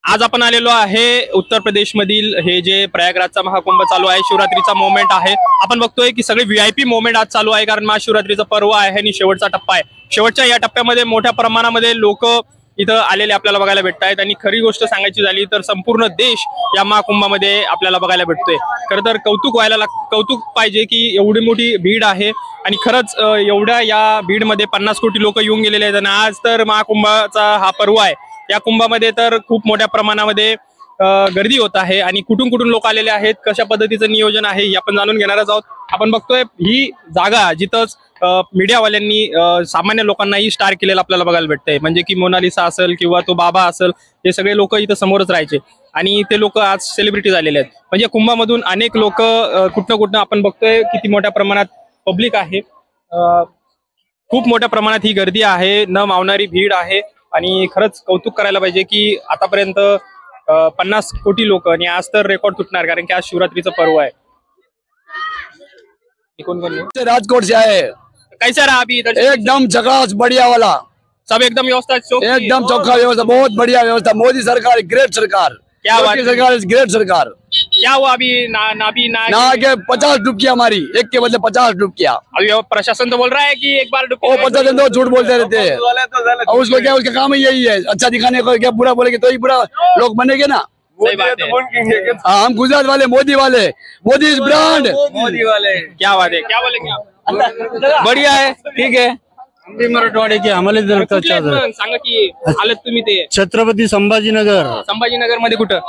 आज आपण आलेलो आहे उत्तर प्रदेश मधील हे जे प्रयागराजचा महाकुंभ चालू आहे, शिवरात्रीचा मोमेंट आहे। आपण बघतोय की सगळे व्हीआयपी मोमेंट आज चालू आहे, कारण महाशिवरात्रीचा पर्व आहे आणि शेवटचा टप्पा आहे। शेवटच्या या टप्प्यामध्ये मोठ्या प्रमाणामध्ये लोक इथं आलेले आपल्याला बघायला भेटतायत आणि खरी गोष्ट सांगायची झाली तर संपूर्ण देश या महाकुंभामध्ये आपल्याला बघायला भेटतोय। खरं तर कौतुक पाहिजे की एवढी मोठी भीड आहे आणि खरंच एवढ्या या भीडमध्ये 50 कोटी लोक येऊन गेलेले आहेत आणि आज तर महाकुंभाचा हा पर्व आहे। या कुंभामध्ये तर खूप मोठ्या प्रमाणामध्ये गर्दी होत आहे आणि कुठून लोक आलेले आहेत, कशा पद्धतीचं नियोजन आहे हे आपण जाणून घेणारच आहोत। आपण बघतोय ही जागा जिथंच मीडियावाल्यांनी सामान्य लोकांनाही स्टार केलेलं आपल्याला बघायला भेटतंय, म्हणजे की मोनालिसा असेल किंवा तो बाबा असेल, हे सगळे लोक इथं समोरच राहायचे आणि ते लोक आज सेलिब्रिटी झालेले आहेत। म्हणजे कुंभामधून अनेक लोक कुठनं आपण बघतोय किती मोठ्या प्रमाणात पब्लिक आहे, खूप मोठ्या प्रमाणात ही गर्दी आहे, न मावणारी भीड आहे आणि खरंच कौतुक करायला पाहिजे की आतापर्यंत 50 कोटी लोक आणि आज तर रेकॉर्ड तुटणार, कारण की आज शिवरात्रीचं पर्व आहे। राजकोट से आए। कैसा रहा अभी इधर? एकदम झकास बढ़िया वाला, सब एकदम व्यवस्था, एकदम चौखा व्यवस्था, बहुत बढ़िया व्यवस्था। मोदी सरकार ग्रेट सरकार, क्या बात है? सरकार ग्रेट सरकार। क्या हुआ अभी ना के 50 डुबकियां हमारी, एक के बदले 50 डुबकियां। अभी प्रशासन तो बोल रहा है कि एक बार वो 50 दिन तो झूठ बोलते रहते हैं, और उसको क्या, उसका काम ही यही है, अच्छा दिखाने को। क्या बुरा बोलेंगे तो ही बुरा लोग बनेंगे ना। सही बात है। हाँ, हम गुजरात वाले, मोदी वाले, मोदी इज ब्रांड, मोदी वाले। क्या बात है, क्या बोलेंगे आप? बढ़िया है, ठीक है। मराठवाडे की आम्हाला सांगा की आलत तुम्ही ते छत्रपती संभाजीनगर मध्ये कुठं?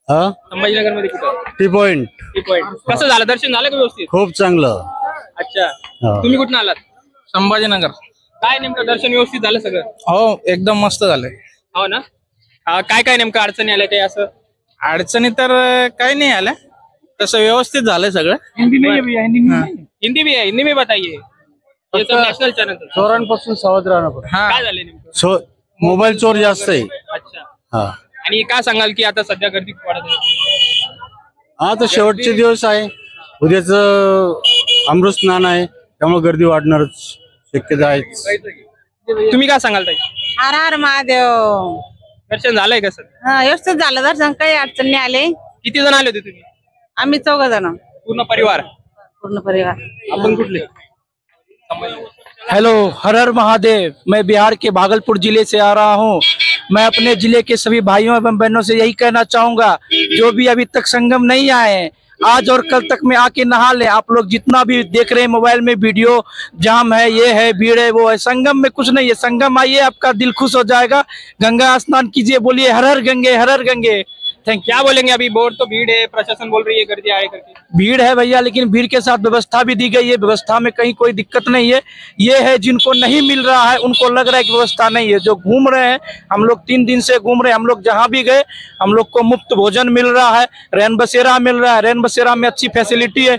संभाजीनगर मध्ये कुठं? टी पॉइंट कसं झालं, दर्शन झालं का व्यवस्थित? खूप चांगलं। अच्छा, तुम्ही कुठून आलात? संभाजीनगर। काय नेमकं दर्शन व्यवस्थित झालं सगळं? हो, एकदम मस्त झालंय। हो ना। काय नेमकं अडचणी आल्या काही असं? अडचणी तर काही नाही आल्या, तसं व्यवस्थित झालंय सगळं। हिंदी भी है, हिंदी में बताइए। ये सब नॅशनल चॅनल चोरांपासून सावध राहणं पडेल। काय झाले नेमकं? मोबाईल चोर जास्त आहे। अच्छा, आणि काय सांगाल की आता सध्या गर्दी खूप वाढत आहे? आता शेवटचे दिवस आहे, उद्याच अमृत स्नान आहे, त्यामुळे गर्दी वाढणारच शक्यता आहे। तुम्ही काय सांगाल ताई? हर हर महादेव। दर्शन झालंय का सर? व्यवस्थित झालं दर्शन, काही अडचण नाही आले। किती जण आले होते तुम्ही? आम्ही 4 जण, पूर्ण परिवार? पूर्ण परिवार। आपण कुठले? हेलो, हर हर महादेव। मैं बिहार के भागलपुर जिले से आ रहा हूँ। मैं अपने जिले के सभी भाइयों एवं बहनों से यही कहना चाहूंगा, जो भी अभी तक संगम नहीं आए हैं, आज और कल तक में आके नहा ले। आप लोग जितना भी देख रहे हैं मोबाइल में वीडियो, जाम है, ये है, भीड़ है, वो है, संगम में कुछ नहीं है। संगम आइए, आपका दिल खुश हो जाएगा। गंगा स्नान कीजिए, बोलिए हर हर गंगे, हर हर गंगे। थैंक। क्या बोलेंगे? अभी बहुत तो भीड़ है, प्रशासन बोल रही है गर्दी आए करके। भीड़ है भैया, लेकिन भीड़ के साथ व्यवस्था भी दी गई है, व्यवस्था में कहीं कोई दिक्कत नहीं है। ये है जिनको नहीं मिल रहा है उनको लग रहा है कि व्यवस्था नहीं है। जो घूम रहे हैं, हम लोग 3 दिन से घूम रहे हैं, हम लोग जहाँ भी गए हम लोग को मुफ्त भोजन मिल रहा है, रैन बसेरा मिल रहा है, रैन बसेरा में अच्छी फैसिलिटी है,